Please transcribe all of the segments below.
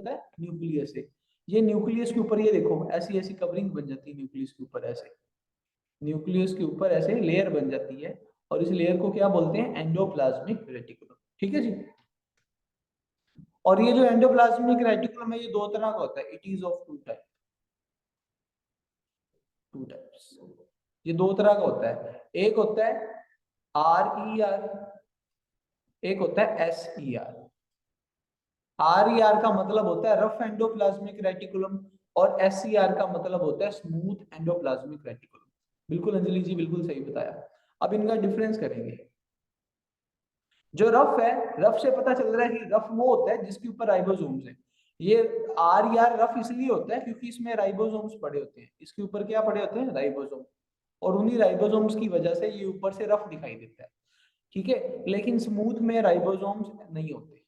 है न्यूक्लियस से। ये न्यूक्लियस के ऊपर ये देखो ऐसी ऐसी कवरिंग बन जाती है न्यूक्लियस के ऊपर, ऐसे न्यूक्लियस के ऊपर ऐसे लेयर बन जाती है और इस लेयर को क्या बोलते हैं, एंडोप्लाज्मिक रेटिकुलम। ठीक है जी। और ये जो एंडोप्लाज्मिक रेटिकुलम है ये दो तरह का होता है, it is of two types. ये दो तरह का होता है, एक होता है RER, एक होता है SER। RER का मतलब होता है रफ एंडोप्लाज्मिक रेटिकुलम और SER का मतलब होता है स्मूथ एंडोप्लाज्मिक रेटिकुलम। बिल्कुल अंजलि जी, बिल्कुल सही बताया। अब इनका डिफरेंस करेंगे। जो रफ है, रफ से पता चल रहा है कि रफ वो होता है जिसके ऊपर राइबोसोम्स है। ये RER रफ इसलिए होता है क्योंकि इसमें राइबोसोम्स पड़े होते हैं, इसके ऊपर क्या पड़े होते हैं, राइबोसोम, और उन्हीं राइबोसोम्स की वजह से ये ऊपर से रफ दिखाई देता है। ठीक है, लेकिन स्मूथ में राइबोसोम्स नहीं होते,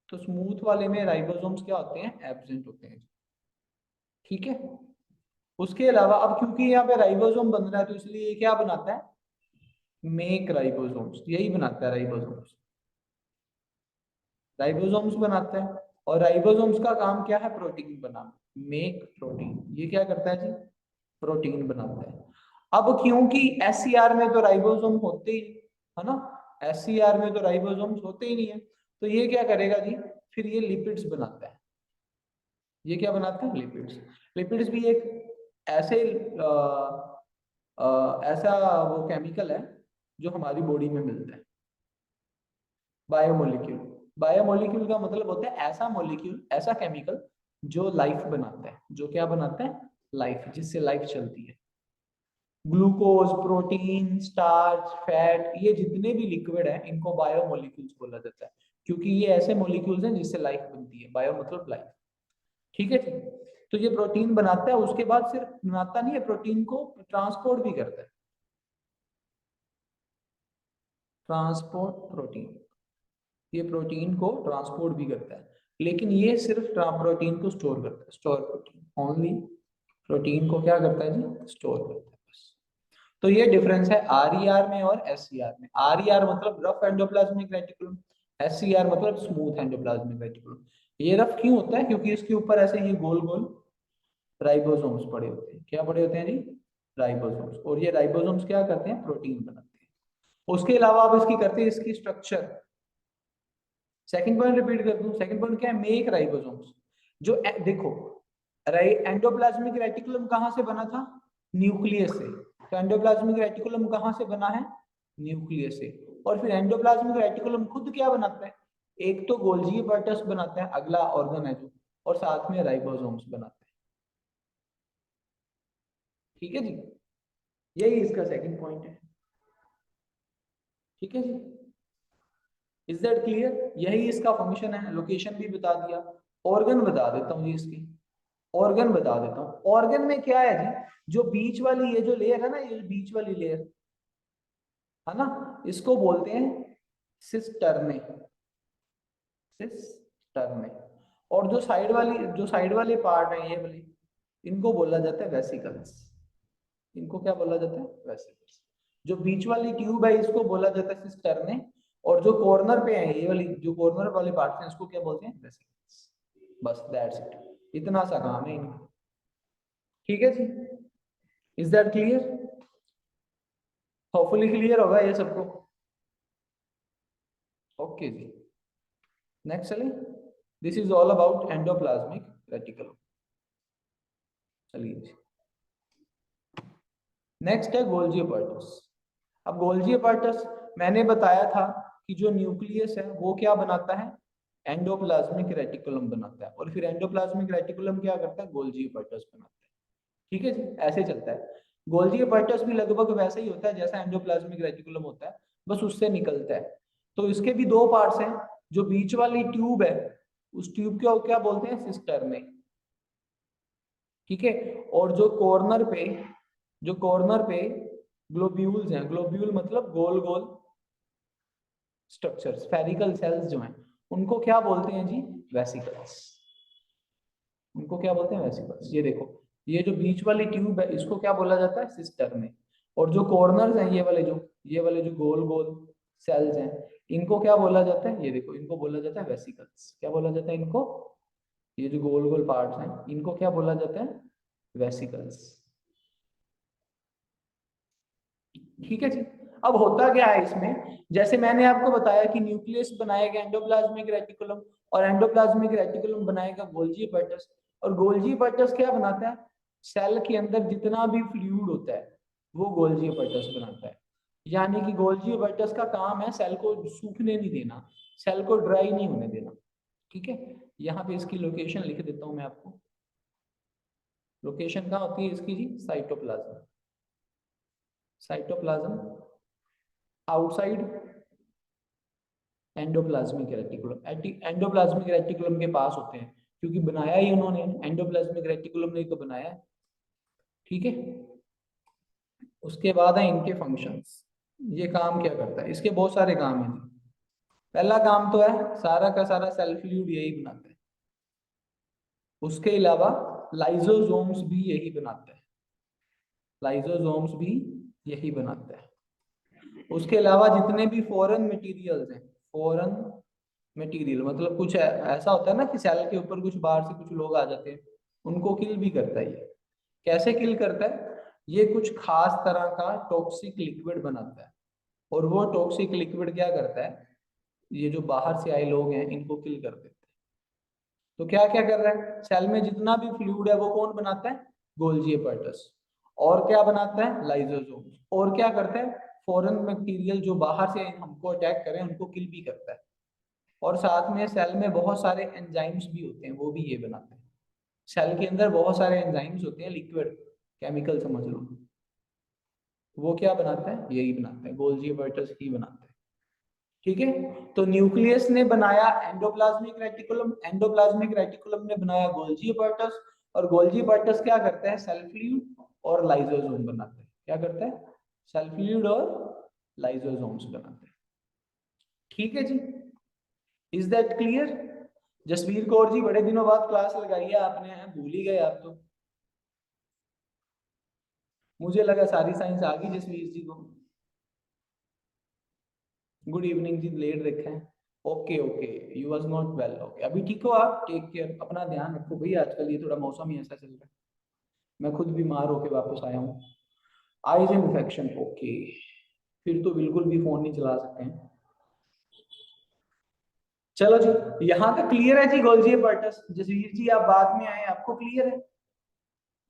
तो स्मूथ वाले में राइबोसोम्स क्या होते हैं, एब्सेंट होते हैं। ठीक है, उसके अलावा अब क्योंकि यहाँ पे राइबोसोम बन रहा है तो इसलिए ये क्या बनाता है, मेक राइबोसोम्स, यही बनाता है राइबोसोम्स, राइबोसोम्स बनाता है। और राइबोसोम्स का काम क्या है, प्रोटीन बनाना, मेक प्रोटीन। ये क्या करता है जी, प्रोटीन बनाता है। अब क्योंकि SCR में तो राइबोसोम होते ही, है ना, SCR में तो राइबोसोम्स होते ही नहीं है, तो ये क्या करेगा जी, फिर ये लिपिड्स बनाता है। ये क्या बनाता है, लिपिड्स। लिपिड्स भी एक ऐसे ऐसा वो केमिकल है जो हमारी बॉडी में मिलता है, बायोमोलिक्यूल। बायोमोलिक्यूल का मतलब होता है ऐसा मोलिक्यूल, ऐसा केमिकल जो लाइफ बनाता है, जो क्या बनाता है, लाइफ, जिससे लाइफ चलती है। ग्लूकोज, प्रोटीन, स्टार्च, फैट, ये जितने भी लिक्विड है इनको बायोमोलिक्यूल्स बोला जाता है, क्योंकि ये ऐसे मोलिक्यूल्स हैं जिससे लाइफ बनती है, बायो मतलब लाइफ। ठीक है जी। तो ये प्रोटीन बनाता है, उसके बाद सिर्फ बनाता नहीं है, प्रोटीन को ट्रांसपोर्ट भी करता है, ट्रांसपोर्ट प्रोटीन, ये प्रोटीन को ट्रांसपोर्ट भी करता है, लेकिन ये सिर्फ प्रोटीन को स्टोर करता है, स्टोर प्रोटीन ओनली, प्रोटीन को क्या करता है जी, स्टोर करता है बस। तो ये डिफरेंस है RER में और SCR में। RER मतलब रफ एंडोप्लाज्मिक रेटिकुलम, SCR मतलब स्मूथ एंडोप्लाज्मिक रेटिकुलम। ये रफ क्यों होता है, क्योंकि इसके ऊपर ऐसे ये गोल गोल राइबोसोम्स पड़े होते हैं। क्या पड़े होते हैं जी, राइबोसोम्स, और ये राइबोसोम्स क्या करते हैं, प्रोटीन बनाते हैं। उसके अलावा आप इसकी करते हैं इसकी स्ट्रक्चर। सेकंड पॉइंट रिपीट कर दूं, सेकंड पॉइंट क्या है, मेक राइबोसोम्स। जो देखो, एंडोप्लाज्मिक रेटिकुलम कहां से बना था, न्यूक्लियस से। तो एंडोप्लाज्मिक रेटिकुलम कहां से बना है, न्यूक्लियस से। और फिर एंडोप्लाज्मिक रेटिकुलम खुद क्या बनाता है, एक तो गोल्जी अपर्टस बनाता है, अगला ऑर्गन है जो, और साथ में राइबोसोम्स बनाता है। ठीक है जी, यही इसका सेकंड पॉइंट है। ठीक है जी, इज दैट क्लियर, यही इसका फंक्शन है। लोकेशन भी बता दिया, ऑर्गन बता देता हूँ जी इसकी, ऑर्गन बता देता हूँ। ऑर्गन में क्या है जी, जो बीच वाली ये जो लेयर है ना, ये बीच वाली लेयर है ना, इसको बोलते हैं सिस्टर्ने, सिस्टर्ने। और जो साइड वाली, जो साइड वाले पार्ट है ये वाली, इनको बोला जाता है वेसिकल्स। इनको क्या बोला जाता है, वेसिकल्स। जो बीच वाली ट्यूब है इसको बोला जाता है सिस्टर्ने, और जो कॉर्नर पे है ये वाली, जो कॉर्नर वाले पार्ट है इसको क्या बोलते हैं, वेसिकल्स। बस दैट्स इट, इतना सा काम है इनका। ठीक है जी, is that clear, hopefully clear होगा ये सबको। ओके जी, नेक्स्ट चलिए, this is all about endoplasmic reticulum. चलिए जी, नेक्स्ट है गोल्जी अपर्टस। अब गोल्जी अपर्टस मैंने बताया था कि जो न्यूक्लियस है वो क्या बनाता है, एंडोप्लाज्मिक रेटिकुलम बनाता है, और फिर एंडोप्लाज्मिक रेटिकुलम क्या करता है, गोल्जी अपर्टस बनाता है। ठीक है जी, ऐसे चलता है। गोल्जी अपर्टस भी लगभग वैसा ही होता है जैसा एंडोप्लाज्मिक रेटिकुलम होता है, बस उससे निकलता है। तो इसके भी दो पार्ट्स हैं, जो बीच वाली ट्यूब है उस ट्यूब को क्या बोलते हैं, सिस्टर्ने। ठीक है, और जो कॉर्नर पे, जो कॉर्नर पे ग्लोब्यूल्स हैं, ग्लोब्यूल मतलब गोल गोल स्ट्रक्चर, स्फेरिकल सेल्स जो हैं, उनको क्या बोलते हैं जी, वेसिकल्स। उनको क्या बोलते हैं, वेसिकल्स। ये देखो, ये जो बीच वाली ट्यूब है इसको क्या बोला जाता है, सिस्टर्ने। और जो कॉर्नर्स हैं ये वाले, जो ये वाले जो गोल गोल सेल्स हैं, इनको क्या बोला जाता है, ये देखो, इनको बोला जाता है वेसिकल्स। क्या बोला जाता है इनको, ये जो गोल गोल पार्ट्स हैं इनको क्या बोला जाता है? वेसिकल्स। ठीक है जी। अब होता क्या है इसमें, जैसे मैंने आपको बताया कि न्यूक्लियस बनाएगा एंडोप्लाज्मिक रेटिकुलम, और एंडोप्लाज्मिक रेटिकुलम बनाएगा गोल्जी एपर्टस, और गोल्जी एपर्टस क्या बनाता है? सेल के अंदर जितना भी फ्लूइड होता है वो गोल्जी एपर्टस बनाता है। यानी कि गोल्जी एपर्टस का काम है सेल को सूखने नहीं देना, सेल को ड्राई नहीं होने देना। ठीक है, यहाँ पे इसकी लोकेशन लिख देता हूँ मैं आपको। लोकेशन कहाँ होती है इसकी जी? Cytoplasm. Cytoplasm outside endoplasmic reticulum. Endoplasmic reticulum के पास होते हैं, क्योंकि बनाया ही उन्होंने, एंडोप्लाज्मिक रेटिकुलम ने तो बनाया है। ठीक है, उसके बाद है इनके फंक्शंस। ये काम क्या करता है? इसके बहुत सारे काम हैं। पहला काम तो है सारा का सारा सेल फ्लूइड यही बनाता है। उसके अलावा लाइजोसोम्स भी यही बनाता है, लाइजोसोम्स भी यही बनाता है। उसके अलावा जितने भी फॉरेन मटेरियल्स हैं, फॉरेन मटेरियल मतलब कुछ ऐसा होता है ना कि सेल के ऊपर कुछ बाहर से कुछ लोग आ जाते हैं, उनको किल भी करता है ये। कैसे किल करता है? ये कुछ खास तरह का टॉक्सिक लिक्विड बनाता है, और वो टॉक्सिक लिक्विड क्या करता है? ये जो बाहर से आए लोग हैं इनको किल कर देता है। तो क्या क्या कर रहा है? सेल में जितना भी फ्लूइड है वो कौन बनाता है? Golgi apparatus. और क्या बनाता है? लाइजोसोम्स। और क्या करता है? फॉरेन मटेरियल जो बाहर से हमको अटैक करें उनको किल भी करता है। और साथ में सेल में बहुत सारे एंजाइम्स भी होते हैं, वो भी ये बनाते हैं। सेल के अंदर बहुत सारे एंजाइम्स होते हैं, लिक्विड केमिकल समझ लो। वो क्या बनाता है? यही बनाता है, गोल्जी एपर्टस ही बनाता है। ठीक है, तो न्यूक्लियस ने बनाया एंडोप्लाज्मिक रेटिकुलम, एंडोप्लाज्मिक रेटिकुलम ने बनाया गोल्जी एपर्टस, और गोल्जी एपर्टस क्या करता है? सेल फ्लूइड और लाइसोसोम बनाता है। क्या करता है? सेल फ्लूइड और लाइसोसोम्स बनाता है। ठीक है जी, is that clear? Jasvir Kaur ji, बड़े दिनों बाद क्लास लगाई है आपने, हैं भूल ही गए आप तो। मुझे लगा सारी साइंस आ गई जसवीर जी को। गुड इवनिंग जी, लेट देखा है। Okay okay, you was not well. Okay, अभी ठीक हो आप? टेक केयर, अपना ध्यान रखो भाई, आजकल ये थोड़ा मौसम ही ऐसा चल रहा है। मैं खुद बीमार होके वापस आया हूँ, आईज इन्फेक्शन। ओके, फिर तो बिल्कुल भी फोन नहीं चला सकते हैं। चलो जी, यहाँ तक क्लियर है जी? गोल्जी एपर्टस, जसवीर जी आप बाद में आए, आपको क्लियर है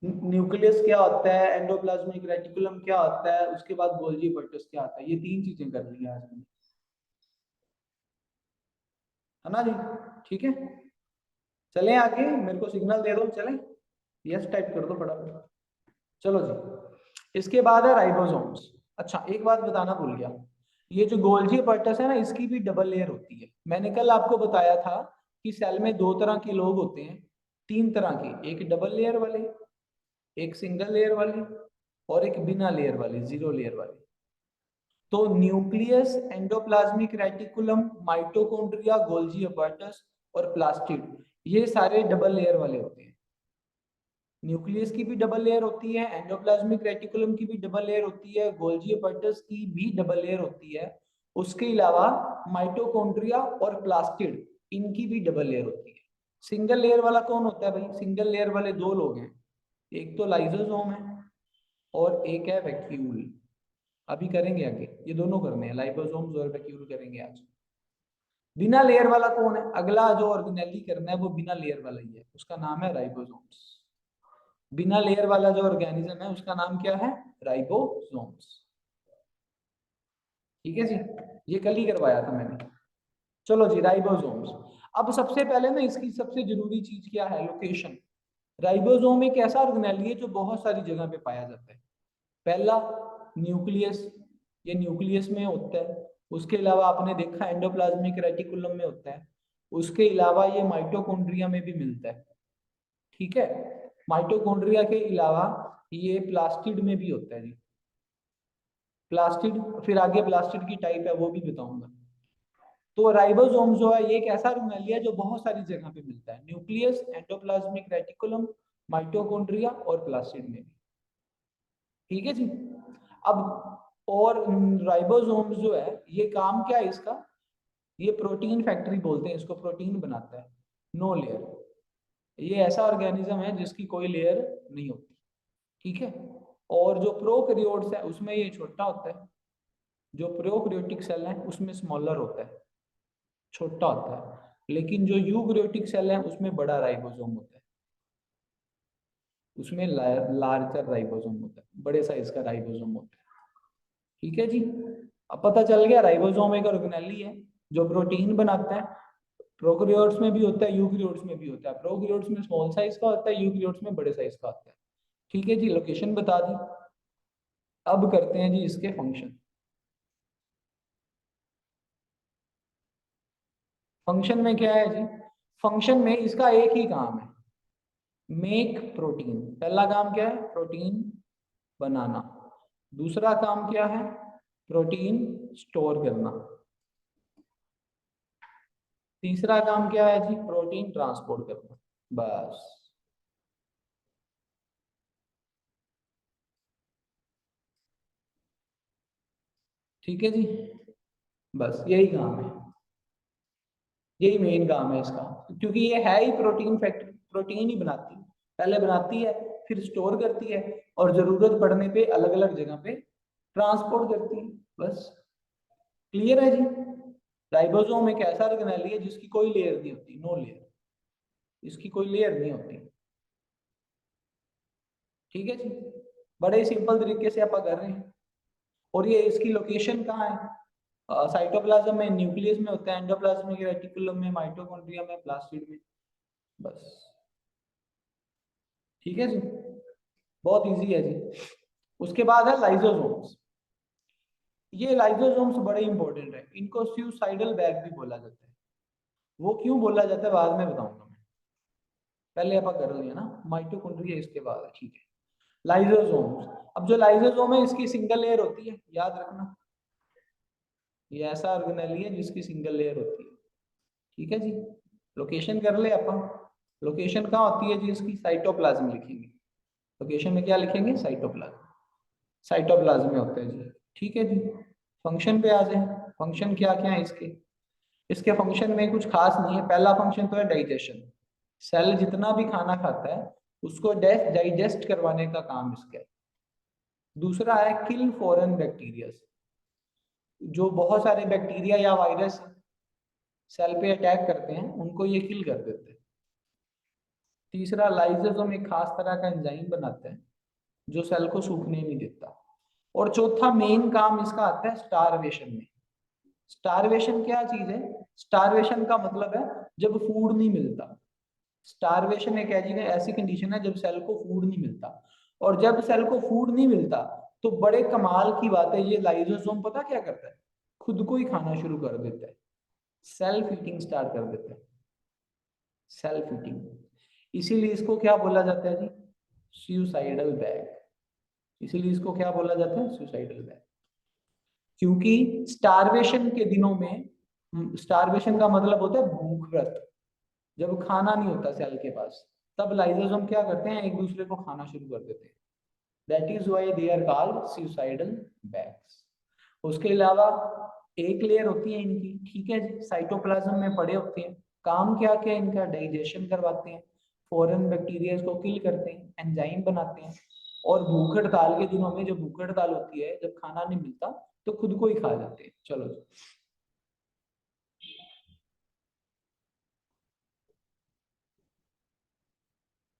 न्यूक्लियस क्या होता है, एंडोप्लाज्मिक रेटिकुलम क्या होता है, उसके बाद गोल्जी एपर्टस क्या होता है? ये तीन चीजें कर ली आज मैंने, है ना जी? ठीक है, चलें आगे, मेरे को सिग्नल दे दो, चलें। यस टाइप कर दो फटाफट। चलो जी, इसके बाद है राइबोसोम्स। अच्छा, एक बात बताना भूल गया, ये जो गोल्जी एपर्टस है ना, इसकी भी डबल लेयर होती है। मैंने कल आपको बताया था कि सेल में दो तरह के लोग होते हैं, तीन तरह के, एक डबल लेयर वाले, एक सिंगल लेयर वाले, और एक बिना लेयर वाले, जीरो लेयर वाले। तो nucleus, endoplasmic reticulum, mitochondria, Golgi apparatus और प्लास्टिड, ये सारे डबल लेयर वाले होते हैं। न्यूक्लियस की भी डबल लेयर होती है, एंडोप्लाज्मिक रेटिकुलम की भी डबल लेयर होती है, गोल्जी एपर्टस की भी डबल लेयर होती है। उसके अलावा माइटोकॉन्ड्रिया और प्लास्टिड, इनकी भी डबल लेयर होती है। सिंगल लेयर वाला कौन होता है भाई? सिंगल लेयर वाले दो लोग हैं, एक तो लाइसोसोम है और एक है वैक्यूल। अभी करेंगे आगे, ये दोनों करने हैं, लाइपोसोम्स और वैक्यूल करेंगे आज। बिना लेयर वाला कौन है? अगला जो ऑर्गेनेली करना है वो बिना लेयर वाला ही है, उसका नाम है राइबोसोम्स। बिना लेयर वाला जो ऑर्गेनिज्म है उसका नाम क्या है? राइबोसोम्स। ठीक है जी, ये कल ही करवाया था मैंने। चलो जी, राइबोसोम्स। अब सबसे पहले ना इसकी सबसे जरूरी चीज क्या है? लोकेशन। राइबोसोम एक ऐसा ऑर्गेनेली है जो बहुत सारी जगह पे पाया जाता है। पहला, न्यूक्लियस, ये न्यूक्लियस में होता है। उसके अलावा आपने देखा एंडोप्लाज्मिक रेटिकुलम में होता है। उसके अलावा ये माइटोकॉन्ड्रिया में भी मिलता है। ठीक है, माइटोकॉन्ड्रिया के अलावा ये प्लास्टिड में भी होता है जी। प्लास्टिड, फिर आगे प्लास्टिड की टाइप है वो भी बताऊंगा। तो राइबोसोम जो है ये एक ऐसा ऑर्गेनेल है जो बहुत सारी जगह पे मिलता है, न्यूक्लियस, एंडोप्लाज्मिक रेटिकुलम, माइटोकॉन्ड्रिया और प्लास्टिड में भी। ठीक है जी। अब और राइबोसोम्स जो है ये काम क्या है इसका? ये प्रोटीन फैक्ट्री बोलते हैं इसको, प्रोटीन बनाता है। नो लेयर, ये ऐसा ऑर्गेनिज्म है जिसकी कोई लेयर नहीं होती, ठीक है। और जो प्रोकैरियोट्स है उसमें ये छोटा होता है, जो प्रोकैरियोटिक सेल है उसमें स्मॉलर होता है, छोटा होता है। लेकिन जो यूकैरियोटिक सेल है उसमें बड़ा राइबोसोम होता है, उसमें लार्जर राइबोसोम होता है, बड़े साइज का राइबोसोम होता है, ठीक है जी। अब पता चल गया राइबोसोम एक ऑर्गेनेली है जो प्रोटीन बनाता है। प्रोकैरियोट्स में भी होता है, यूकैरियोट्स में भी होता है। प्रोकैरियोट्स में स्मॉल साइज का होता है, यूकैरियोट्स में बड़े साइज का होता है, ठीक है जी। लोकेशन बता दी। अब करते हैं जी इसके फंक्शन। फंक्शन में क्या है जी, फंक्शन में इसका एक ही काम है, मेक प्रोटीन। पहला काम क्या है, प्रोटीन बनाना। दूसरा काम क्या है, प्रोटीन स्टोर करना। तीसरा काम क्या है जी, प्रोटीन ट्रांसपोर्ट करना। बस, ठीक है जी। बस यही काम है, यही मेन काम है इसका। क्योंकि ये है ही प्रोटीन फैक्ट्री, प्रोटीन ही बनाती है, पहले बनाती है फिर स्टोर करती है और जरूरत पड़ने पे अलग अलग जगह पे ट्रांसपोर्ट करती है। बस, क्लियर है जी। राइबोसोम एक ऐसा ऑर्गेनेल है जिसकी कोई लेयर नहीं होती, नो लेयर, इसकी कोई लेयर नहीं होती, ठीक है जी। बड़े ही सिंपल तरीके से आप कर रहे हैं। और ये इसकी लोकेशन कहाँ है, साइटोप्लाज्म में, न्यूक्लियस में होता है, एंडोप्लाज्म में, रेटिकुलम में, माइटोकॉन्ड्रिया में, प्लास्टिड में। बस, ठीक है जी, बहुत इजी है जी। उसके बाद है लाइजोसोम्स। ये लाइजोसोम्स बड़े इंपॉर्टेंट है, इनको सुसाइडल बैग भी बोला जाता है। वो क्यों बोला जाता है बाद में बताऊंगा मैं, पहले आप कर लिया ना, माइटोकॉन्ड्रिया इसके बाद है, ठीक है। लाइजोसोम्स, अब जो लाइजोसोम है इसकी सिंगल लेयर होती है, याद रखना। ये ऐसा ऑर्गेनेल है जिसकी सिंगल लेयर होती है, ठीक है जी। लोकेशन कर ले अपन, लोकेशन कहाँ होती है जी इसकी, साइटोप्लाज्म लिखेंगे। लोकेशन में क्या लिखेंगे, साइटोप्लाज्म, साइटोप्लाज्म में होता है जी, ठीक है जी। फंक्शन पे आ जाए, फंक्शन क्या क्या है इसके। इसके फंक्शन में कुछ खास नहीं है। पहला फंक्शन तो है डाइजेशन, सेल जितना भी खाना खाता है उसको डाइजेस्ट करवाने का काम इसका है। दूसरा है किल फॉरेन बैक्टीरिया, जो बहुत सारे बैक्टीरिया या वायरस सेल पे अटैक करते हैं उनको ये किल कर देते हैं। तीसरा, लाइसोसोम एक खास तरह का एंजाइम बनाता है जो सेल को सूखने नहीं देता। और चौथा मेन काम इसका आता है स्टारवेशन में। स्टारवेशन क्या चीज है, स्टारवेशन का मतलब है जब फूड नहीं मिलता। स्टारवेशन एक ऐसी कंडीशन है जब सेल को फूड नहीं मिलता। और जब सेल को फूड नहीं मिलता तो बड़े कमाल की बात है, ये लाइसोसोम पता क्या करता है, खुद को ही खाना शुरू कर देता है, सेल्फ ईटिंग स्टार्ट कर देता है, सेल्फ ईटिंग। इसीलिए इसको क्या बोला जाता है जी, सुसाइडल बैग। इसीलिए इसको क्या बोला जाता है, सुसाइडल बैग। क्योंकि स्टारवेशन के दिनों में, स्टारवेशन का मतलब होता है भूख व्रत, जब खाना नहीं होता सेल के पास, तब लाइसोसोम क्या करते हैं, एक दूसरे को खाना शुरू कर देते हैं। That is why they are called suicidal bags. उसके अलावा एक लेयर होती है इनकी, ठीक है जी, साइटोप्लाज्म में पड़े होते हैं। काम क्या क्या इनका, डाइजेशन करवाते हैं, फॉरेन बैक्टीरिया को किल करते हैं, एंजाइम बनाते हैं। और भूख हड़ताल के दिनों में, जब भूख हड़ताल होती है, जब खाना नहीं मिलता, तो खुद को ही खा जाते हैं। चलो जी।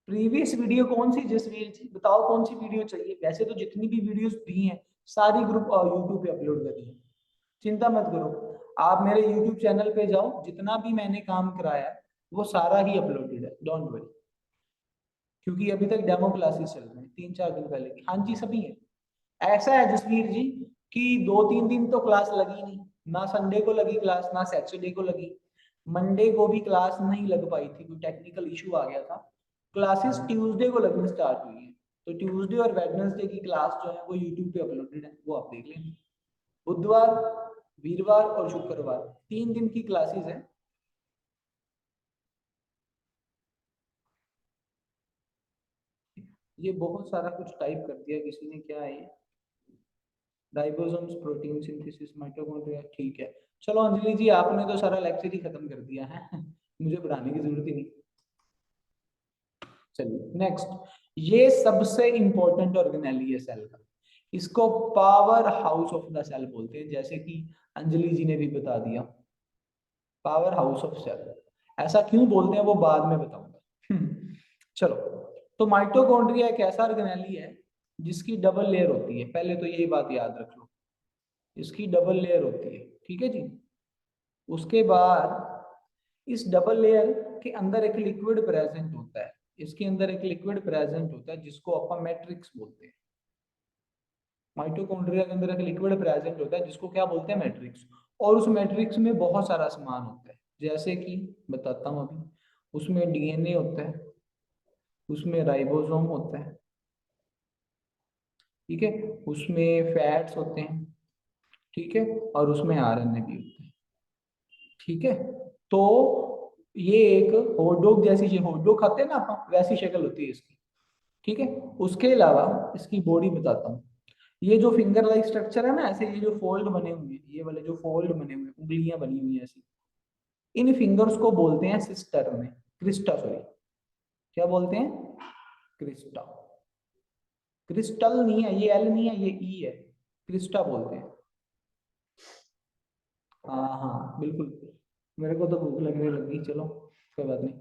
प्रीवियस वीडियो कौन सी जसवीर जी, बताओ कौन सी वीडियो चाहिए। वैसे तो जितनी भी वीडियोस दी हैं सारी ग्रुप और यूट्यूब पे अपलोड करी है, चिंता मत करो। आप मेरे यूट्यूब चैनल पे जाओ, जितना भी मैंने काम कराया है वो सारा ही अपलोडेड है, डोंट वरी। क्योंकि अभी तक डेमो क्लासेस चल रहे हैं, 3-4 दिन पहले की, हाँ जी सभी है। ऐसा है जसवीर जी कि 2-3 दिन तो क्लास लगी नहीं, ना संडे को लगी क्लास, ना सैटरडे को लगी। मंडे को भी क्लास नहीं लग पाई थी, कोई टेक्निकल इशू आ गया था। क्लासेस ट्यूसडे को लगनी स्टार्ट हुई है। तो ट्यूसडे और वेडनेसडे की क्लास जो है वो यूट्यूब पे अपलोडेड है, वो आप देख लेंगे। बुधवार, वीरवार और शुक्रवार 3 दिन की क्लासेस है। ये बहुत सारा कुछ टाइप कर दिया किसी ने, क्या है ये, राइबोसोम्स, प्रोटीन सिंथेसिस, माइटोकॉन्ड्रिया, ठीक है। चलो अंजलि जी, आपने तो सारा लेक्चर ही खत्म कर दिया है मुझे पढ़ाने की जरूरत ही नहीं। चलिए नेक्स्ट, ये सबसे इंपॉर्टेंट ऑर्गेनेली है सेल का, इसको power house of the cell बोलते हैं, जैसे कि अंजलि जी ने भी बता दिया, पावर हाउस ऑफ सेल। ऐसा क्यों बोलते हैं वो बाद में बताऊंगा। चलो, तो माइटोकॉन्ड्रिया एक ऐसा ऑर्गेनेली है जिसकी डबल लेयर होती है, पहले तो यही बात याद रख लो, इसकी डबल लेयर होती है, ठीक है जी। उसके बाद इस डबल लेयर के अंदर एक लिक्विड प्रेजेंट होता है, इसके अंदर एक लिक्विड प्रेजेंट होता है जिसको अपन मैट्रिक्स बोलते हैं। माइटोकॉन्ड्रिया के अंदर एक लिक्विड प्रेजेंट होता है जिसको क्या बोलते हैं, मैट्रिक्स। और उस मैट्रिक्स में बहुत सारा सामान होता है, जैसे कि बताता हूँ अभी, उसमें डीएनए होता है, उसमें राइबोसोम होता है, ठीक है, उसमें फैट्स होते हैं, ठीक है, और उसमें आरएनए भी होते हैं, ठीक है। तो ये एक हॉट डॉग जैसी, ये हॉट डॉग खाते हैं ना अपन, वैसी शक्ल होती है इसकी, ठीक है। उसके अलावा इसकी बॉडी बताता हूँ, ये जो फिंगर लाइक स्ट्रक्चर है ना, ऐसे ये जो फोल्ड बने हुए हैं, ये वाले जो फोल्ड बने हुए हैं, उंगलियां बनी हुई हैं ऐसी, इन फिंगर्स को बोलते हैं सिस्टर में, क्रिस्टा, सॉरी, क्या बोलते हैं, क्रिस्टा। क्रिस्टल नहीं है, ये एल नहीं है, ये ई है, क्रिस्टा बोलते हैं। हाँ हाँ बिल्कुल, मेरे को तो भूख लगने लगी, चलो कोई बात नहीं,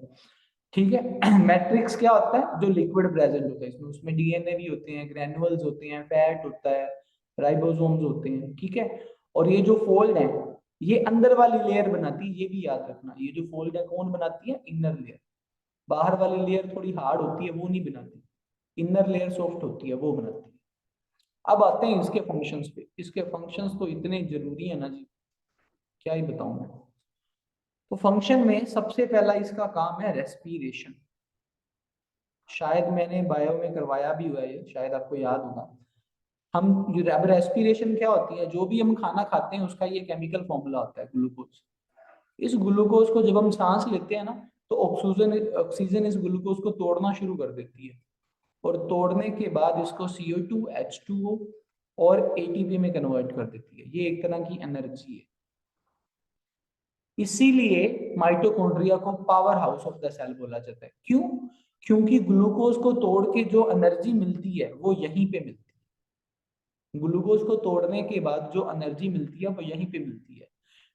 ठीक है। मैट्रिक्स क्या होता है, जो लिक्विड प्रेजेंट होता है इसमें, उसमें डीएनए भी होते हैं, ग्रैन्युअल्स होते हैं, फैट होता है, राइबोसोम्स होते हैं, ठीक है। और ये जो फोल्ड है, ये अंदर वाली लेयर बनाती है, ये भी याद रखना, ये जो फोल्ड है कौन बनाती है, इनर लेयर। बाहर वाली लेयर थोड़ी हार्ड होती है, वो नहीं बनाती, इनर लेयर सॉफ्ट होती है, वो बनाती है। अब आते हैं इसके फंक्शंस पे, इसके फंक्शंस तो इतने जरूरी है ना जी, क्या ही बताऊं मैं। तो फंक्शन में सबसे पहला इसका काम है रेस्पिरेशन, शायद मैंने बायो में करवाया भी हुआ है ये, शायद आपको याद होगा। हम, अब रेस्पिरेशन क्या होती है, जो भी हम खाना खाते हैं उसका ये केमिकल फॉर्मूला होता है, ग्लूकोज। इस ग्लूकोज को जब हम सांस लेते हैं ना, तो ऑक्सीजन ऑक्सीजन इस ग्लूकोज को तोड़ना शुरू कर देती है, और तोड़ने के बाद इसको CO2 H2O और ATP में कन्वर्ट कर देती है। ये एक तरह की एनर्जी है, इसीलिए माइटोकॉन्ड्रिया को power house of the cell बोला जाता है। क्यों? क्योंकि ग्लूकोज को तोड़ के जो एनर्जी मिलती है वो यहीं पे मिलती है, ग्लूकोज को तोड़ने के बाद जो एनर्जी मिलती है वो यहीं पे मिलती है।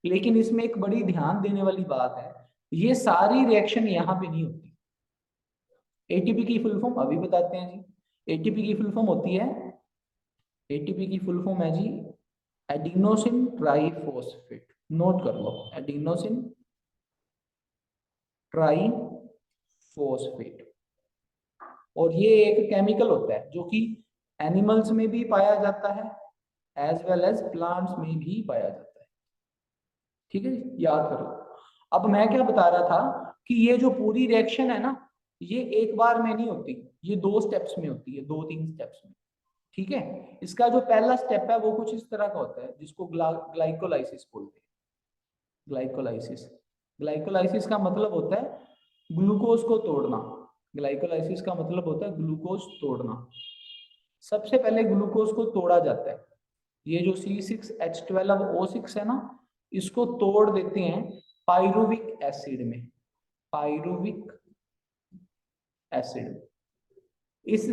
लेकिन इसमें एक बड़ी ध्यान देने वाली बात है, ये सारी रिएक्शन यहाँ पे नहीं होती। एटीपी की फुल फॉर्म अभी बताते हैं जी, एटीपी की फुल फॉर्म होती है, एटीपी की फुल फॉर्म है जी एडिनोसिन ट्राइफॉस्फेट, नोट कर लो, एडिनोसिन ट्राइफॉस्फेट। और ये एक केमिकल होता है जो कि एनिमल्स में भी पाया जाता है एज वेल एज प्लांट्स में भी पाया जाता है, ठीक है, याद करो। अब मैं क्या बता रहा था कि ये जो पूरी रिएक्शन है ना, ये एक बार में नहीं होती, ये 2 स्टेप्स में होती है, 2-3 स्टेप्स में, ठीक है। इसका जो पहला स्टेप है वो कुछ इस तरह का होता है जिसको ग्लाइकोलाइसिस बोलते हैं। ग्लाइकोलाइसिस, ग्लाइकोलाइसिस का मतलब होता है ग्लूकोज को तोड़ना, ग्लाइकोलाइसिस का मतलब होता है ग्लूकोज तोड़ना। सबसे पहले ग्लूकोज को तोड़ा जाता है, ये जो C6H12O6 है ना, इसको तोड़ देते हैं पायरुविक एसिड में, पायरुविक एसिड। इस,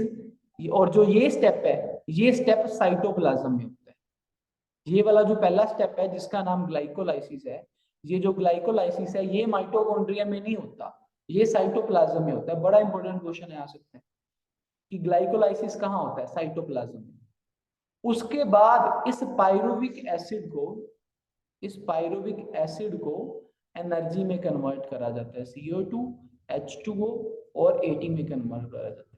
और जो ये स्टेप है, ये स्टेप साइटोप्लाज्म में होता है। ये वाला जो पहला स्टेप है जिसका नाम ग्लाइकोलाइसिस है, ये जो ग्लाइकोलाइसिस है ये माइटोकॉन्ड्रिया में नहीं होता, ये साइटोप्लाज्म में होता है। बड़ा इंपॉर्टेंट क्वेश्चन है आ सकता है कि ग्लाइकोलाइसिस कहाँ होता है, साइटोप्लाज्म में। उसके बाद इस पायरुविक एसिड को एनर्जी में कन्वर्ट करा जाता है, CO2 H2O और AT में कन्वर्ट करा जाता है।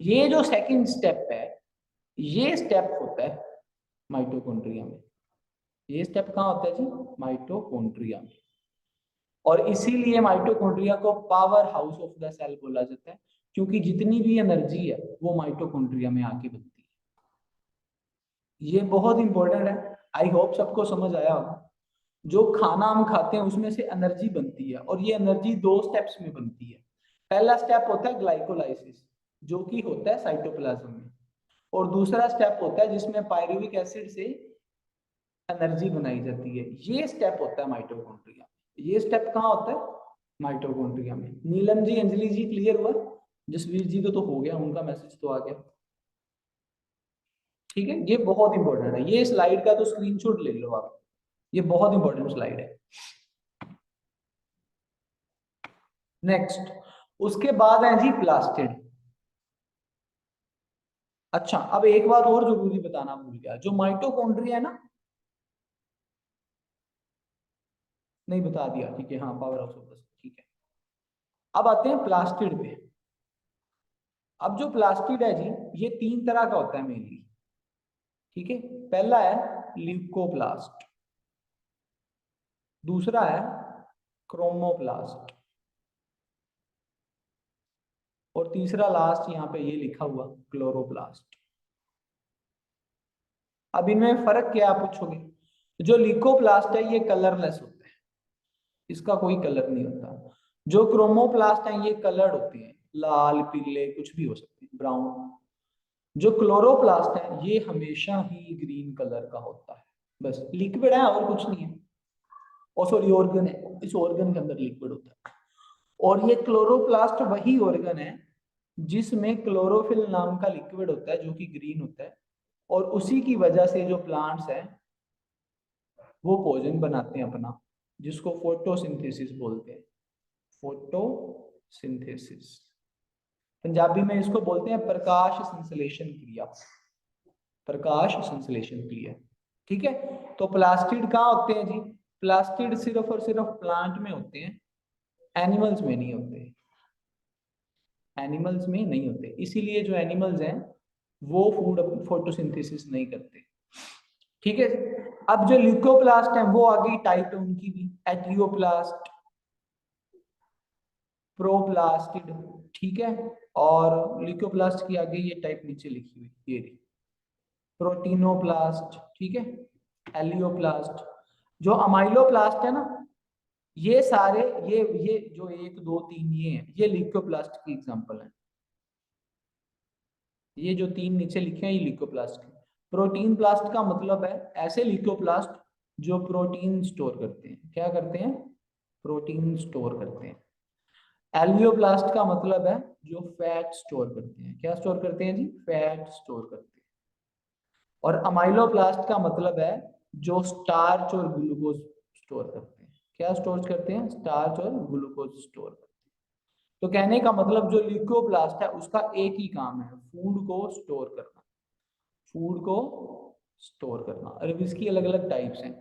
ये जो सेकंड स्टेप है, ये स्टेप होता है माइटोकॉन्ड्रिया में, ये स्टेप कहाँ होता है जी, माइटोकॉन्ड्रिया में। और इसीलिए माइटोकॉन्ड्रिया को power house of the cell बोला जाता है, क्योंकि जितनी भी एनर्जी है वो माइटोकॉन्ड्रिया में आके बनती है। ये बहुत इंपॉर्टेंट है, आई होप सबको समझ आया होगा। जो खाना हम खाते हैं उसमें से एनर्जी बनती है, और ये एनर्जी 2 स्टेप्स में बनती है। पहला स्टेप होता है ग्लाइकोलाइसिस, जो कि होता है साइटोप्लाज्म में, और दूसरा स्टेप होता है जिसमें पायरुविक एसिड से एनर्जी बनाई जाती है, ये स्टेप होता है माइटोकॉन्ड्रिया। ये स्टेप कहाँ होता है, माइटोकॉन्ड्रिया में। नीलम जी, अंजलि जी, क्लियर हुआ? जसवीर जी को तो हो गया, उनका मैसेज तो आ गया। ठीक है, ये बहुत इंपॉर्टेंट है, ये स्लाइड का तो स्क्रीनशॉट ले लो आप, ये बहुत इंपॉर्टेंट स्लाइड है। नेक्स्ट, उसके बाद है जी प्लास्टिड। अच्छा, अब एक बात और जरूरी बताना भूल गया, जो माइटोकॉन्ड्रिया है ना, नहीं बता दिया, ठीक है, हाँ पावर हाउस ऑफ, ठीक है। अब आते हैं प्लास्टिड पे। अब जो प्लास्टिड है जी, ये तीन तरह का होता है मेनली। ठीक है, पहला है ल्यूकोप्लास्ट, दूसरा है क्रोमोप्लास्ट, और तीसरा लास्ट यहाँ पे ये लिखा हुआ क्लोरोप्लास्ट। अब इनमें फर्क क्या आप पूछोगे? जो ल्यूकोप्लास्ट है ये कलरलेस होता है, इसका कोई कलर नहीं होता। जो क्रोमोप्लास्ट है ये कलर्ड होते हैं, लाल पीले कुछ भी हो सकते हैं, ब्राउन। जो क्लोरोप्लास्ट है ये हमेशा ही ग्रीन कलर का होता है, बस लिक्विड है और कुछ नहीं है। और सॉरी, ऑर्गन है, इस ऑर्गन के अंदर लिक्विड होता है। और ये क्लोरोप्लास्ट वही ऑर्गन है जिसमें क्लोरोफिल नाम का लिक्विड होता है जो कि ग्रीन होता है, और उसी की वजह से जो प्लांट्स हैं वो भोजन बनाते हैं अपना, जिसको फोटोसिंथेसिस बोलते हैं। फोटोसिंथेसिस, पंजाबी में इसको बोलते हैं प्रकाश संश्लेषण क्रिया, प्रकाश संश्लेषण क्रिया। ठीक है, तो प्लास्टिड कहाँ होते हैं जी? प्लास्टिड सिर्फ और सिर्फ प्लांट में होते हैं, एनिमल्स में नहीं होते, एनिमल्स में नहीं होते। इसीलिए जो एनिमल्स हैं वो फूड फोटोसिंथेसिस नहीं करते। ठीक है, अब जो ल्यूकोप्लास्ट है वो आगे टाइप है उनकी भी, एट्रियोप्लास्ट, प्रोप्लास्टिड। ठीक है, और ल्यूकोप्लास्ट की आगे ये टाइप नीचे लिखी हुई, ये रही प्रोटीनोप्लास्ट। ठीक है, एलियोप्लास्ट। जो अमाइलोप्लास्ट है ना, ये सारे, ये जो एक दो तीन ये हैं, ये ल्यूकोप्लास्ट की एग्जांपल है। ये जो तीन नीचे लिखे हैं ये ल्यूकोप्लास्ट है। प्रोटीन प्लास्ट का मतलब है ऐसे ल्यूकोप्लास्ट जो प्रोटीन स्टोर करते हैं। क्या करते हैं? प्रोटीन स्टोर करते हैं। एलियोप्लास्ट का मतलब है जो फैट स्टोर करते हैं। क्या स्टोर करते हैं जी? फैट स्टोर करते हैं। और अमाइलोप्लास्ट का मतलब है जो स्टार्च और ग्लूकोज स्टोर करते हैं। क्या स्टोर करते हैं? स्टार्च और ग्लूकोज स्टोर करते हैं। तो कहने का मतलब जो ल्यूकोप्लास्ट है उसका एक ही काम है, फूड को स्टोर करना, फूड को स्टोर करना। और इसकी अलग अलग टाइप्स हैं,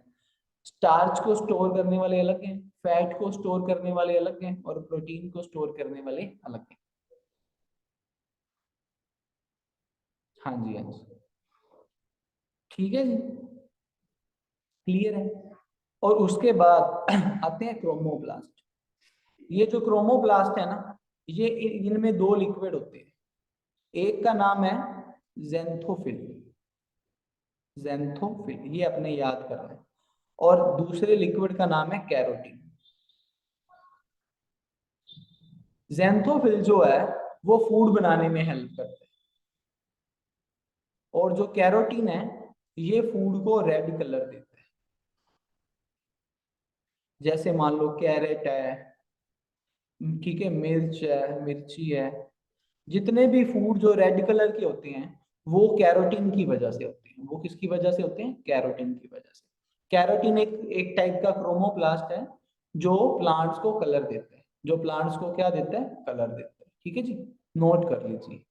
स्टार्च को स्टोर करने वाले अलग हैं, फैट को स्टोर करने वाले अलग हैं, और प्रोटीन को स्टोर करने वाले अलग हैं। हाँ जी, हाँ जी, ठीक है जी, क्लियर है। और उसके बाद आते हैं क्रोमोप्लास्ट। ये जो क्रोमोप्लास्ट है ना, ये इनमें दो लिक्विड होते हैं। एक का नाम है जेंथोफिल, जेंथोफिल, ये अपने याद करना है। और दूसरे लिक्विड का नाम है कैरोटीन। जेंथोफिल जो है वो फूड बनाने में हेल्प करता है, और जो कैरोटीन है ये फूड को रेड कलर देता है। जैसे मान लो कैरेट है, ठीक है, मिर्च है, मिर्ची है, जितने भी फूड जो रेड कलर के होते हैं वो कैरोटीन की वजह से होते हैं। वो किसकी वजह से होते हैं? कैरोटीन की वजह से। कैरोटीन एक एक टाइप का क्रोमोप्लास्ट है जो प्लांट्स को कलर देता है, जो प्लांट्स को क्या देता है? कलर देता है। ठीक है जी, नोट कर लीजिए।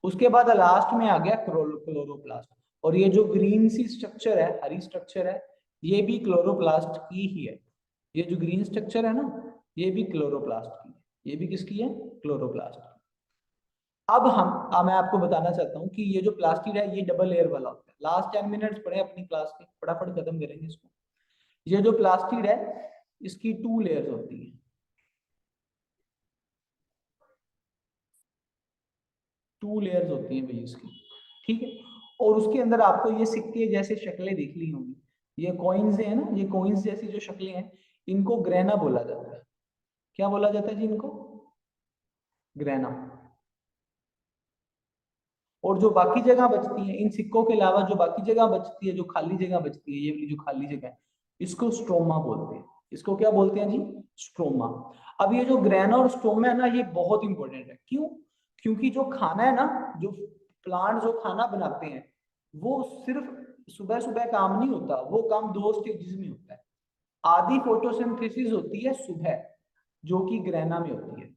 उसके बाद लास्ट में आ गया क्लोरोप्लास्ट। और ये जो ग्रीन सी स्ट्रक्चर है, हरी स्ट्रक्चर है, ये भी क्लोरोप्लास्ट की ही है। ये जो ग्रीन स्ट्रक्चर है ना, ये भी क्लोरोप्लास्ट की है। ये भी किसकी है? क्लोरोप्लास्ट की। अब मैं आपको बताना चाहता हूँ कि ये जो प्लास्टिड है ये डबल लेयर वाला होता है। लास्ट 10 मिनट्स पड़े अपनी क्लास के, फटाफट खत्म करेंगे इसको। ये जो प्लास्टिड है इसकी 2 लेयर्स होती है, 2 लेयर्स होती हैं भाई इसकी। ठीक है, और उसके अंदर आपको ये सिक्के जैसे शक्लें दिख ली होंगी, ये कॉइन्स है ना, ये कॉइन्स जैसी जो शक्लें हैं इनको ग्रेना बोला जाता है। क्या बोला जाता है जी इनको? ग्रेना। और जो बाकी जगह बचती है इन सिक्कों के अलावा, जो बाकी जगह बचती है, जो खाली जगह बचती है, ये वाली जो खाली जगह है, इसको स्ट्रोमा बोलते हैं। इसको क्या बोलते हैं जी? स्ट्रोमा। अब ये जो ग्रेना और स्ट्रोमा है ना, ये बहुत इंपॉर्टेंट है। क्यों? क्योंकि जो खाना है ना, जो प्लांट जो खाना बनाते हैं वो सिर्फ सुबह सुबह काम नहीं होता, वो काम 2 स्टेजेस में होता है। आधी फोटोसिंथेसिस होती है सुबह, जो कि ग्रहणा में होती है।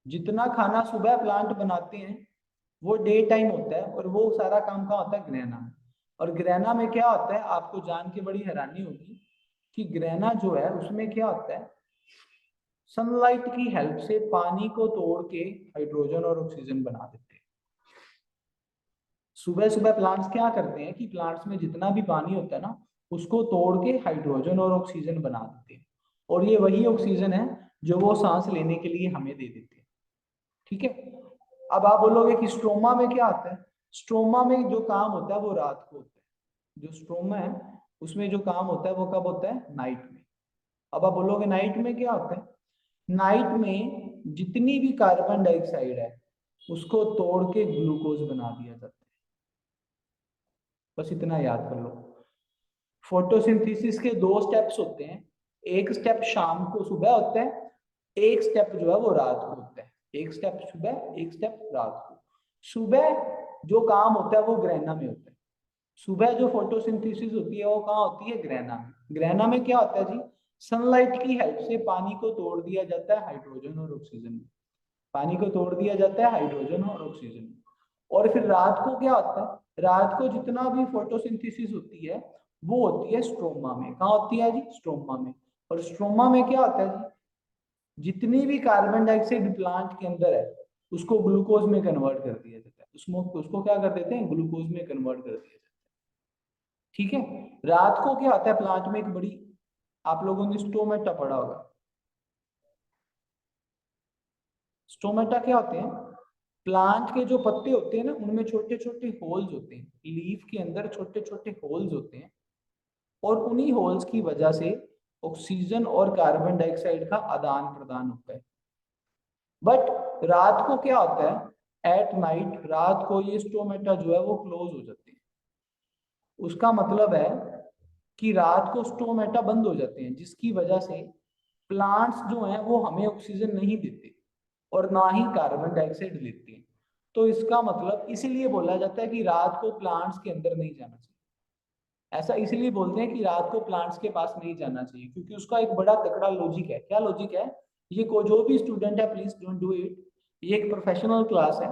जितना खाना सुबह प्लांट बनाते हैं वो डे टाइम होता है, और वो सारा काम कहाँ होता है? ग्रहणा में। और ग्रहणा में क्या होता है, आपको जान के बड़ी हैरानी होगी कि ग्रहणा जो है उसमें क्या होता है, सनलाइट की हेल्प से पानी को तोड़ के हाइड्रोजन और ऑक्सीजन बना देते हैं। सुबह सुबह प्लांट्स क्या करते हैं कि प्लांट्स में जितना भी पानी होता है ना, उसको तोड़ के हाइड्रोजन और ऑक्सीजन बना देते हैं, और ये वही ऑक्सीजन है जो वो सांस लेने के लिए हमें दे देते हैं। ठीक है। अब आप बोलोगे कि स्ट्रोमा में क्या आता है? स्ट्रोमा में जो काम होता है वो रात को होता है। जो स्ट्रोमा है उसमें जो काम होता है वो कब होता है? नाइट में। अब आप बोलोगे नाइट में क्या होता है? नाइट में जितनी भी कार्बन डाइऑक्साइड है उसको तोड़ के ग्लूकोज बना दिया जाता है। बस इतना याद कर लो। फोटोसिंथेसिस के 2 स्टेप्स होते हैं। एक स्टेप शाम को सुबह होता है, एक स्टेप जो है वो रात को होता है। एक स्टेप सुबह, एक स्टेप रात को। सुबह जो काम होता है वो ग्रहणा में होता है। सुबह जो फोटोसिंथेसिस होती है वो कहाँ होती है? ग्रहणा में। ग्रहणा में क्या होता है जी? सनलाइट की हेल्प से पानी को तोड़ दिया जाता है हाइड्रोजन और ऑक्सीजन में। पानी को तोड़ दिया जाता है हाइड्रोजन और ऑक्सीजन में। और फिर रात को क्या होता है? रात को जितना भी फोटोसिंथेसिस होती है वो होती है स्ट्रोमा में। कहाँ होती है जी? स्ट्रोमा में। और स्ट्रोमा में क्या होता है जी? जितनी भी कार्बन डाइऑक्साइड प्लांट के अंदर है उसको ग्लूकोज में कन्वर्ट कर दिया जाता है। उसको क्या कर देते हैं? ग्लूकोज में कन्वर्ट कर दिया जाता है। ठीक है। रात को क्या होता है प्लांट में? एक बड़ी, आप लोगों ने स्टोमेटा पढ़ा होगा। स्टोमेटा क्या होते हैं? प्लांट के जो पत्ते होते हैं ना उनमें छोटे छोटे होल्स होते हैं, लीफ के अंदर छोटे छोटे होल्स होते हैं, और उन्हीं होल्स की वजह से ऑक्सीजन और कार्बन डाइऑक्साइड का आदान प्रदान होता है। बट रात को क्या होता है? एट नाइट, रात को ये स्टोमेटा जो है वो क्लोज हो जाते हैं। उसका मतलब है कि रात को स्टोमेटा बंद हो जाते हैं, जिसकी वजह से प्लांट्स जो हैं वो हमें ऑक्सीजन नहीं देते और ना ही कार्बन डाइऑक्साइड लेते हैं। तो इसका मतलब इसीलिए बोला जाता है कि रात को प्लांट्स के अंदर नहीं जाना चाहिए। ऐसा इसलिए बोलते हैं कि रात को प्लांट्स के पास नहीं जाना चाहिए, क्योंकि उसका एक बड़ा तकड़ा लॉजिक है। क्या लॉजिक है? ये को जो भी स्टूडेंट है प्लीज डोंट डू इट। ये एक प्रोफेशनल क्लास है,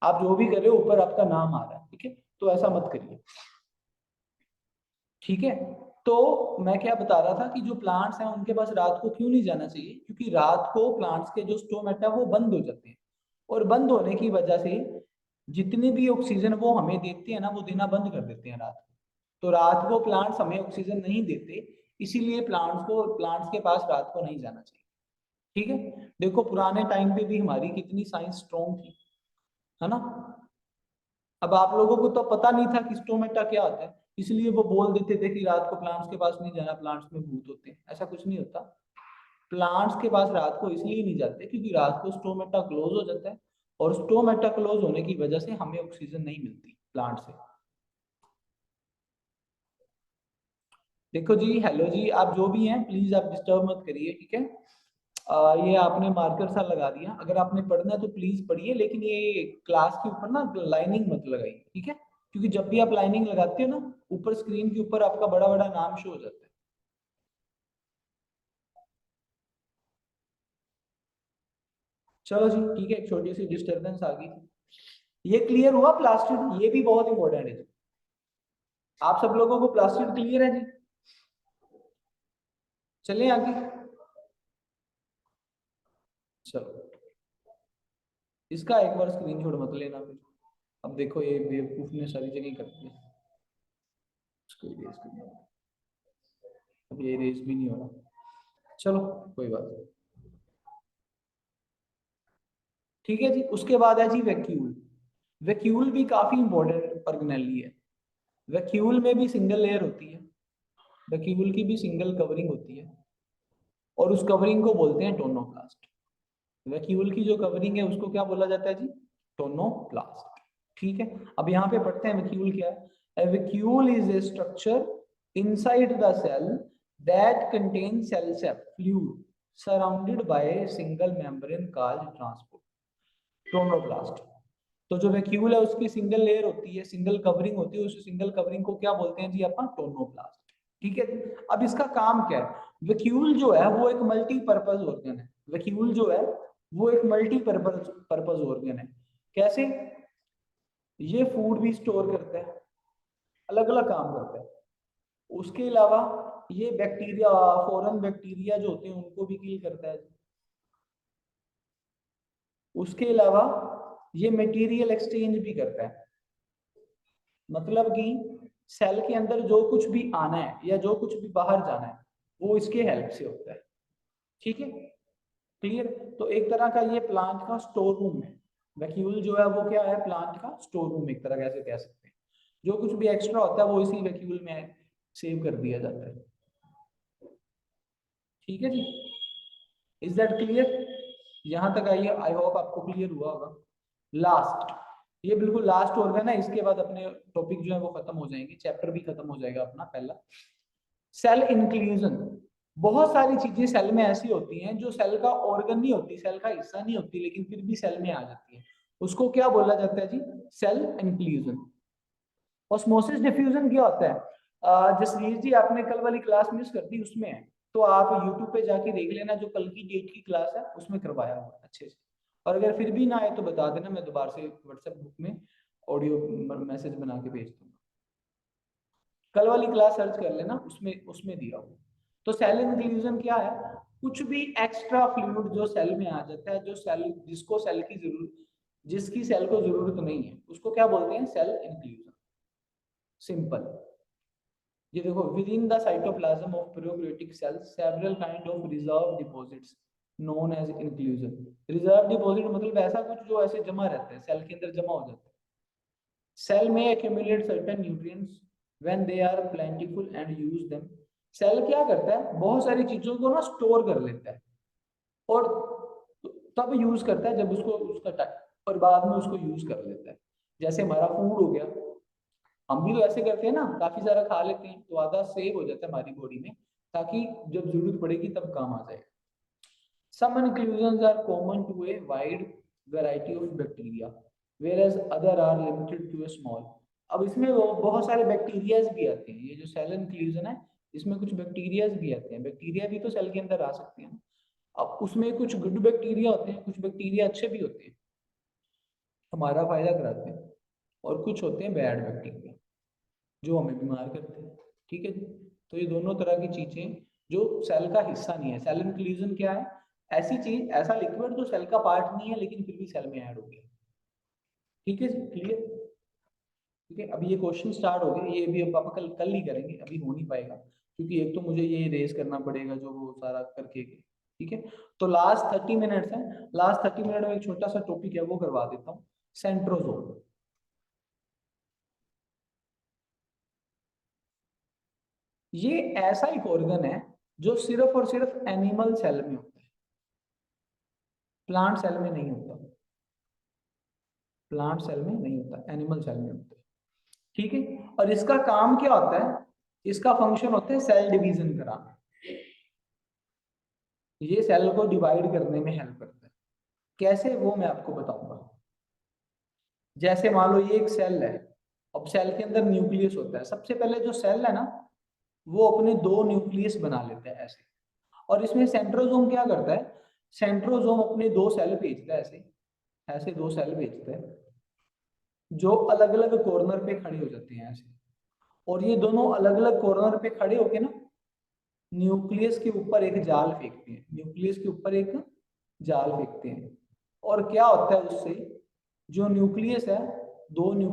आप जो भी कर रहे हो ऊपर आपका नाम आ रहा है, ठीक है, तो ऐसा मत करिए। ठीक है। तो मैं क्या बता रहा था कि जो प्लांट्स हैं उनके पास रात को क्यों नहीं जाना चाहिए? क्योंकि रात को प्लांट्स के जो स्टोमेटा वो बंद हो जाते हैं, और बंद होने की वजह से जितनी भी ऑक्सीजन वो हमें देते हैं ना वो देना बंद कर देते हैं रात को। तो रात को प्लांट्स हमें ऑक्सीजन नहीं देते, इसीलिए प्लांट्स के पास रात को नहीं जाना चाहिए। ठीक है। देखो पुराने टाइम पे भी हमारी कितनी साइंस स्ट्रॉन्ग थी, है ना। अब आप लोगों को तो पता नहीं था कि स्टोमेटा क्या होता है, इसलिए वो बोल देते थे कि रात को प्लांट्स के पास नहीं जाना, प्लांट्स में भूत होते हैं। ऐसा कुछ नहीं होता। प्लांट्स के पास रात को इसलिए नहीं जाते क्योंकि रात को स्टोमेटा क्लोज हो जाता है, और स्टोमेटा क्लोज होने की वजह से हमें ऑक्सीजन नहीं मिलती प्लांट से। देखो जी, हेलो जी, आप जो भी हैं प्लीज आप डिस्टर्ब मत करिए, ठीक है। ये आपने मार्कर सा लगा दिया, अगर आपने पढ़ना है तो प्लीज पढ़िए, लेकिन ये क्लास के ऊपर ना लाइनिंग मत लगाइए, ठीक है। क्योंकि जब भी आप लाइनिंग लगाते हो ना, ऊपर स्क्रीन के ऊपर आपका बड़ा बड़ा नाम शो हो जाता है। चलो जी ठीक है, एक छोटी सी डिस्टर्बेंस आ गई थी। ये क्लियर हुआ प्लास्टिड? ये भी बहुत इंपॉर्टेंट है जी। आप सब लोगों को प्लास्टिड क्लियर है जी? चलिए आगे। चलो, इसका एक बार स्क्रीनशॉट मत लेना फिर। अब देखो ये बेवकूफ ने सारी जगह कर दिया। इसको इरेज करना, अब ये इरेज भी नहीं हो रहा। चलो कोई बात नहीं। ठीक है जी। उसके बाद है जी वैक्यूल। वैक्यूल भी काफी इंपॉर्टेंट ऑर्गेनेली है। वैक्यूल में भी सिंगल लेयर होती है, वैक्यूल की भी सिंगल कवरिंग होती है, और उस कवरिंग को बोलते हैं टोनोप्लास्ट। वैक्यूल की जो कवरिंग है उसको क्या बोला जाता है जी? टोनोप्लास्ट। ठीक है। अब यहाँ पे पढ़ते हैं वैक्यूल क्या है। Vacuole is a structure inside the cell that contain cell fluid surrounded by a single membrane called transport। Tonoplast. तो जो वैक्यूल है उसकी सिंगल लेयर होती है, सिंगल कवरिंग होती है, उस सिंगल कवरिंग को क्या बोलते हैं जी अपन? टोनोब्लास्ट। ठीक है। अब इसका काम क्या है? वैक्यूल जो है वो एक मल्टीपर्पज ऑर्गन है। वैक्यूल जो है वो एक मल्टीपर्पज ऑर्गन है। कैसे? ये फूड भी स्टोर करता है, अलग अलग काम करता है। उसके अलावा ये बैक्टीरिया, फॉरेन बैक्टीरिया जो होते हैं उनको भी किल करता है। उसके अलावा ये मटेरियल एक्सचेंज भी करता है। मतलब कि सेल के अंदर जो कुछ भी आना है या जो कुछ भी बाहर जाना है वो इसके हेल्प से होता है। ठीक है, क्लियर? तो एक तरह का ये प्लांट का स्टोर रूम है। वैक्यूल जो है वो क्या है? प्लांट का स्टोर रूम एक तरह कैसे कह सकते हैं। जो कुछ भी एक्स्ट्रा होता है वो इसी वैक्यूल में सेव कर दिया जाता है। ठीक है जी, इज दैट क्लियर? यहां तक आइए, आई होप आपको क्लियर हुआ होगा। लास्ट, ये बिल्कुल लास्ट ऑर्गन है, इसके बाद अपने टॉपिक जो है वो खत्म हो जाएंगे, चैप्टर भी खत्म हो जाएगा अपना पहला। Cell inclusion. बहुत सारी चीजें सेल में ऐसी होती हैं जो सेल का ऑर्गन नहीं होती, सेल का हिस्सा नहीं होती, लेकिन फिर भी सेल में आ जाती है। उसको क्या बोला जाता है जी? Cell inclusion. ऑस्मोसिस डिफ्यूजन क्या होता है? जसवीर जी आपने कल वाली क्लास मिस कर दी, उसमें है, तो आप यूट्यूब पे जाके देख लेना, जो कल की डेट की क्लास है उसमें करवाया हुआ है अच्छे से। और अगर फिर भी ना आए तो बता देना, मैं दोबारा से व्हाट्सएप ग्रुप में ऑडियो मैसेज बना के भेज दूंगा। कल वाली क्लास सर्च कर लेना, उसमें उसमें दिया हुआ। तो सेल इंक्लूजन क्या है? कुछ भी एक्स्ट्रा फ्लूइड जो सेल में आ जाता है, जो सेल जिसको सेल की जरूरत, जिसकी सेल को जरूरत नहीं है, उसको क्या बोलते हैं? Cell inclusion. सिंपल। ये देखो, within the cytoplasm of prokaryotic cells several kind of reserve deposits known as inclusion. Reserve deposit मतलब ऐसा कुछ जो ऐसे जमा रहता है, सेल के अंदर जमा हो जाता है। सेल में accumulate certain nutrients when they are plentiful and use them। Cell क्या करता है? बहुत सारी चीजों को ना स्टोर कर लेता है और तब यूज करता है जब उसको उसका टाइम, और बाद में उसको यूज कर लेता है। जैसे हमारा फूड हो गया, हम भी तो ऐसे करते हैं ना, काफी सारा खा लेते हैं तो आधा सेव हो जाता है हमारी बॉडी में, ताकि जब जरूरत पड़ेगी तब काम आ जाए। Some inclusions are common to a wide variety of bacteria, whereas other are limited to a small। अब इसमें वो बहुत सारे बैक्टीरियाज भी आते हैं। ये जो सेल इंक्लूजन है, इसमें कुछ बैक्टीरियाज भी आते हैं। बैक्टीरिया भी तो सेल के अंदर आ सकते हैं। अब उसमें कुछ गुड बैक्टीरिया होते हैं, कुछ बैक्टीरिया अच्छे भी होते हैं, हमारा फायदा कराते हैं, और कुछ होते हैं बैड बैक्टीरिया जो हमें बीमार करते हैं। ठीक है जी। तो ये दोनों तरह की चीजें जो सेल का हिस्सा नहीं है। सेल इंक्लूजन क्या है? ऐसी चीज, ऐसा लिक्विड जो सेल का पार्ट नहीं है लेकिन फिर भी सेल में ऐड हो गया। ठीक है, क्लियर? ठीक है, अभी ये क्वेश्चन स्टार्ट हो गए, ये भी अब पापा कल कल ही करेंगे, अभी हो नहीं पाएगा, क्योंकि एक तो मुझे ये रेस करना पड़ेगा जो वो सारा करके। ठीक है, तो लास्ट 30 मिनट्स है, लास्ट 30 मिनट में एक छोटा सा टॉपिक है वो करवा देता हूँ, सेंट्रोजोम। ये ऐसा एक ऑर्गन है जो सिर्फ और सिर्फ एनिमल सेल में होता है, प्लांट सेल में नहीं होता। प्लांट सेल में नहीं होता, एनिमल सेल में होता है। ठीक है, और इसका काम क्या होता है? इसका फंक्शन होता है सेल डिवीजन कराना। ये सेल को डिवाइड करने में हेल्प करता है। कैसे, वो मैं आपको बताऊंगा। जैसे मान लो ये एक सेल है, अब सेल के अंदर न्यूक्लियस होता है। सबसे पहले जो सेल है ना, वो अपने दो न्यूक्लियस बना लेते हैं ऐसे, और इसमें सेंट्रोजोम क्या करता है? सेंट्रोजोम अपने दो सेल भेजता है ऐसे, ऐसे दो सेल भेजता है जो अलग अलग कॉर्नर पे खड़े हो जाते हैं ऐसे, और ये दोनों अलग अलग कॉर्नर पे खड़े होके ना न्यूक्लियस के ऊपर एक जाल फेंकते हैं, न्यूक्लियस के ऊपर एक जाल फेंकते हैं। और क्या होता है उससे? जो न्यूक्लियस है, दो न्यूक्लियस